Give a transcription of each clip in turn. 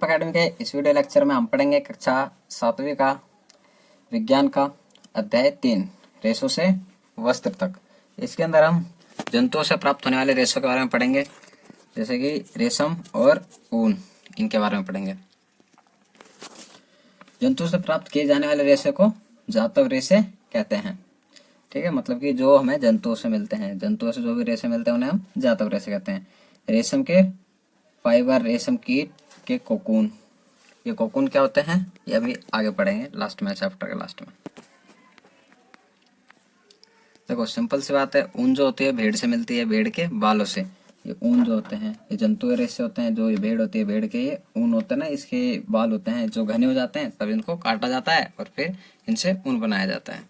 Step academy के इस video lecture में हम पढ़ेंगे कक्षा 7वीं का विज्ञान का अध्याय 3 रेशों से वस्त्र तक। इसके अंदर हम जंतुओं से प्राप्त होने वाले रेशों के बारे में पढ़ेंगे, जैसे कि रेशम और ऊन, इनके बारे में पढ़ेंगे। जंतुओं से प्राप्त किए जाने वाले रेशे को जातक रेशे कहते हैं। ठीक है, मतलब कि जो हमें जंतुओं से मिलते हैं, जंतुओं से जो भी रेशे मिलते हैं उन्हें हम जातक रेशे कहते हैं। रेशम के फाइबर, रेशम कीट के कोकून, ये कोकून क्या होते हैं ये अभी आगे पढ़ेंगे लास्ट में, चैप्टर के लास्ट में। देखो सिंपल सी बात है, ऊन जो होती है भेड़ से मिलती है, भेड़ के बालों से। ये ऊन जो होते हैं ये जंतु रेशे होते हैं। जो ये भेड़ होती है, भेड़ के ये ऊन होता है ना, इसके बाल होते हैं जो घने हो जाते हैं, तब इनको काटा जाता है और फिर इनसे ऊन बनाया जाता है।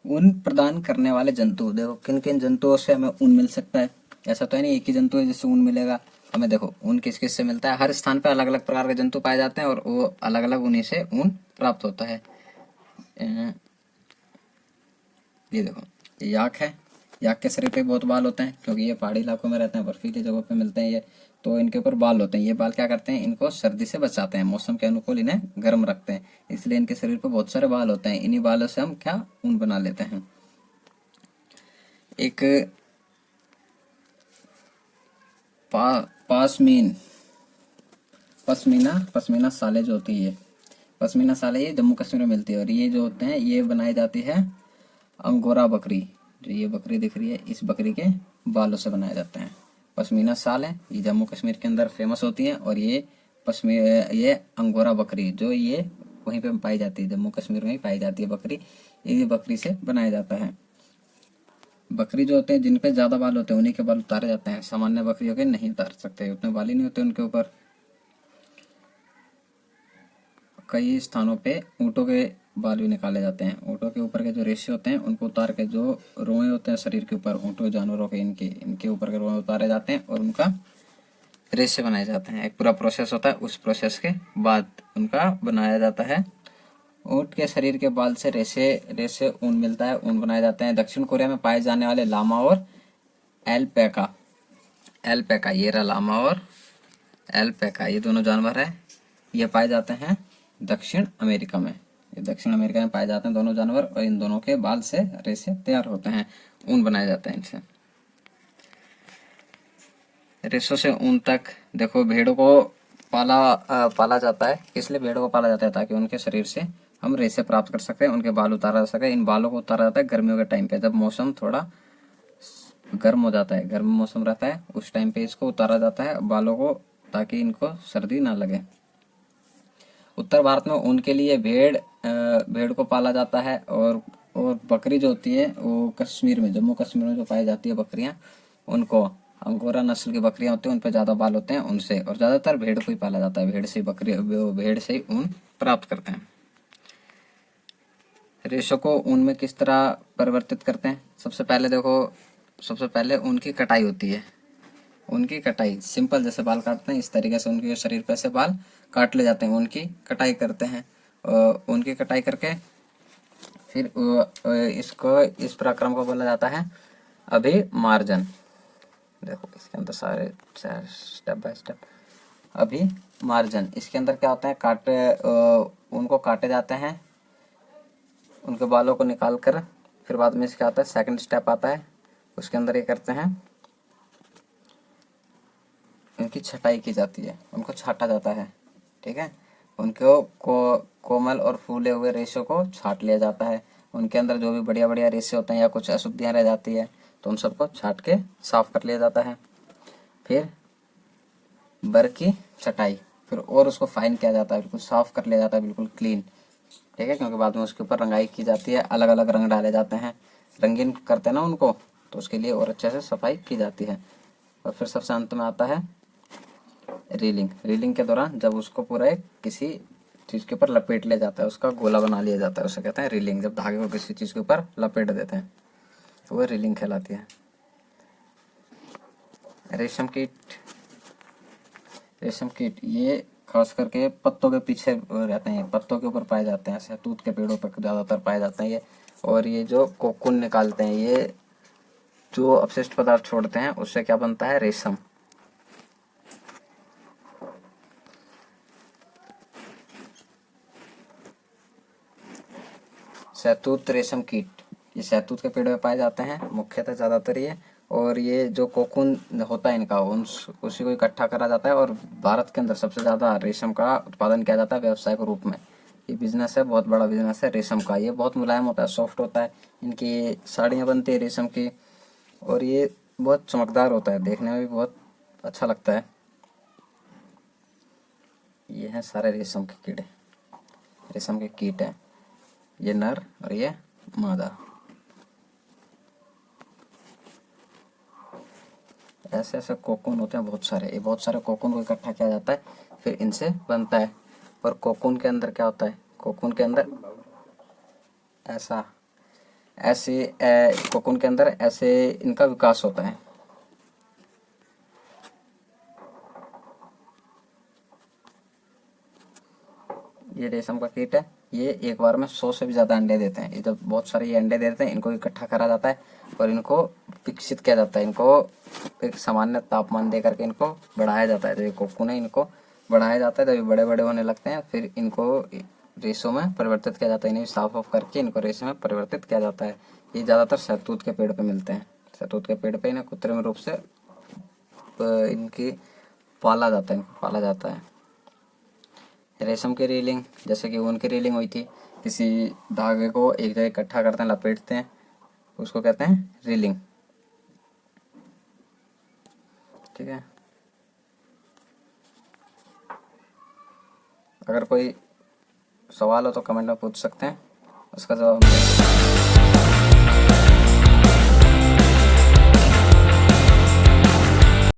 ऊन प्रदान करने वाले जंतु, देखो किन किन जंतुओं से हमें ऊन मिल सकता है। ऐसा तो है नहीं एक ही जंतु है जिससे ऊन मिलेगा हमें। देखो ऊन किस किस से मिलता है, हर स्थान पर अलग अलग प्रकार के जंतु पाए जाते हैं और वो अलग अलग उन्हीं से ऊन प्राप्त होता है। ये देखो याक है, याक के शरीर पे बहुत बाल होते हैं क्योंकि ये पहाड़ी इलाकों में रहते हैं, बर्फीली जगहों पे मिलते हैं ये, तो इनके ऊपर बाल होते हैं। ये बाल क्या करते हैं, इनको सर्दी से बचाते हैं, मौसम के अनुकूल इन्हें गर्म रखते हैं, इसलिए इनके शरीर पे बहुत सारे बाल होते हैं। इन्हीं बालों से हम क्या ऊन बना लेते हैं। एक पासमीन पश्मीना साले जो होती है, पश्मीना साले ये जम्मू कश्मीर में मिलती है। और ये जो होते हैं ये बनाई जाती है अंगोरा बकरी, जो ये बकरी दिख रही है इस बकरी के बालों से बनाए जाते हैं। पश्मीना साल है, ये जम्मू कश्मीर के अंदर फेमस होती है। और ये अंगोरा बकरी जो ये वहीं पे पाई जाती है, जम्मू कश्मीर में ही पाई जाती है बकरी, ये बकरी से बनाया जाता है। बकरी जो होते हैं जिन पे ज्यादा बाल होते हैं उन्हीं के बाल उतारे जाते हैं, सामान्य बकरियों के नहीं उतार सकते, उतने बाल ही नहीं होते उनके ऊपर। कई स्थानों पे ऊँटों के बाल भी निकाले जाते हैं। ऊँटों के ऊपर के जो रेशे होते हैं उनको उतार के, जो रोए होते हैं शरीर के ऊपर, ऊँटों जानवरों के इनके ऊपर के रोए उतारे जाते हैं और उनका रेशे बनाए जाते हैं। एक पूरा प्रोसेस होता है, उस प्रोसेस के बाद उनका बनाया जाता है। ऊँट के शरीर के बाल से रेशे ऊन मिलता है, ऊन बनाए जाते हैं। दक्षिण कोरिया में पाए जाने वाले लामा और एल्पैका, ये रहा लामा और एल्पैका, ये दोनों जानवर है, ये पाए जाते हैं दक्षिण अमेरिका में। ये दक्षिण अमेरिका में पाए जाते हैं दोनों जानवर, और इन दोनों के बाल से रेशे तैयार होते हैं, ऊन बनाए जाते हैं इनसे। रेशों से ऊन तक देखो, भेड़ों को पाला जाता है। इसलिए भेड़ों को पाला जाता है ताकि उनके शरीर से हम रेशे प्राप्त कर सकें, उनके बाल उतारा जा सके। इन बालों को उतारा जाता है गर्मियों के टाइम पे, जब मौसम थोड़ा गर्म हो जाता है, गर्म मौसम रहता है, उस टाइम पे इसको उतारा जाता है बालों को, ताकि इनको सर्दी ना लगे। उत्तर भारत में ऊन के लिए भेड़ को पाला जाता है। और बकरी जो होती है वो कश्मीर में, जम्मू कश्मीर में जो पाई जाती है बकरियां, उनको अंगोरा नस्ल की बकरियां होती हैं, उन पर ज्यादा बाल होते हैं उनसे। और ज्यादातर भेड़ को ही पाला जाता है, भेड़ से ही ऊन प्राप्त करते हैं। रेशों को ऊन में किस तरह परिवर्तित करते हैं, सबसे पहले देखो, सबसे पहले ऊन की कटाई होती है। उनकी कटाई सिंपल, जैसे बाल काटते हैं इस तरीके से उनके शरीर पे से बाल काट ले जाते हैं, उनकी कटाई करते हैं। उनकी कटाई करके फिर इसको, इस प्रक्रम को बोला जाता है अभिमार्जन। देखो इसके अंदर सारे स्टेप बाय स्टेप अभिमार्जन। इसके अंदर क्या होता है, उनको काटे जाते हैं, उनके बालों को निकाल कर, फिर बाद में इसका आता है सेकंड स्टेप आता है, उसके अंदर ये करते हैं, उनकी छटाई की जाती है, उनको छाटा जाता है। ठीक है, उनको कोमल और फूले हुए रेशों को छाट लिया जाता है। उनके अंदर जो भी बढ़िया बढ़िया रेशे होते हैं या कुछ अशुद्धियां रह जाती है तो उन सबको छाट के साफ कर लिया जाता है। फिर बर की छटाई, फिर और उसको फाइन किया जाता है, बिल्कुल साफ कर लिया जाता है, बिल्कुल क्लीन। ठीक है, क्योंकि बाद में उसके ऊपर रंगाई की जाती है, अलग अलग रंग डाले जाते हैं, रंगीन करते हैं ना उनको, तो उसके लिए और अच्छे से सफाई की जाती है। और फिर सबसे अंत में आता है रीलिंग के दौरान जब उसको पूरा एक किसी चीज के ऊपर लपेट लिया जाता है, उसका गोला बना लिया जाता है, उसे कहते हैं रीलिंग। जब धागे को किसी चीज के ऊपर लपेट देते हैं तो वो रीलिंग कहलाती है। रेशम कीट ये खास करके पत्तों के पीछे रहते हैं, पत्तों के ऊपर पाए जाते हैं, शहतूत के पेड़ों पर ज्यादातर पाए जाते हैं ये। और ये जो कोकून निकालते हैं, ये जो अपशिष्ट पदार्थ छोड़ते हैं उससे क्या बनता है, रेशम। शहतूत रेशम कीट, ये शहतूत के पेड़ में पाए जाते हैं मुख्यतः ज़्यादातर ये। और ये जो कोकून होता है इनका, उसी को इकट्ठा करा जाता है और भारत के अंदर सबसे ज़्यादा रेशम का उत्पादन किया जाता है व्यवसाय के रूप में। ये बिजनेस है, बहुत बड़ा बिजनेस है रेशम का। ये बहुत मुलायम होता है, सॉफ्ट होता है, इनकी साड़ियाँ बनती है रेशम की, और ये बहुत चमकदार होता है, देखने में भी बहुत अच्छा लगता है। ये हैं सारे रेशम के कीड़े, रेशम के कीट हैं, ये नर और ये मादा। ऐसे ऐसे कोकून होते हैं बहुत सारे, ये बहुत सारे कोकून को इकट्ठा किया जाता है, फिर इनसे बनता है। और कोकून के अंदर क्या होता है, कोकून के अंदर कोकून के अंदर ऐसे इनका विकास होता है। ये रेशम का कीट है, ये एक बार में 100 से भी ज़्यादा अंडे देते हैं। ये जब बहुत सारे ये अंडे देते हैं, इनको इकट्ठा करा जाता है और इनको विकसित किया जाता है। इनको एक सामान्य तापमान दे करके इनको बढ़ाया जाता है। जो ये कोकून है इनको बढ़ाया जाता है, जब ये बड़े बड़े होने लगते हैं फिर इनको रेशों में परिवर्तित किया जाता है। इन्हें साफ ऑफ करके इनको रेशे में परिवर्तित किया जाता है। ये ज़्यादातर शहतूत के पेड़ पर मिलते हैं। शहतूत के पेड़ पर इन्हें कृत्रिम रूप से इनकी पाला जाता है, इनको पाला जाता है। रेशम की रीलिंग, जैसे कि ऊन की रीलिंग हुई थी, किसी धागे को एक जगह इकट्ठा करते हैं, लपेटते हैं, उसको कहते हैं रीलिंग। ठीक है, अगर कोई सवाल हो तो कमेंट में पूछ सकते हैं, उसका जवाब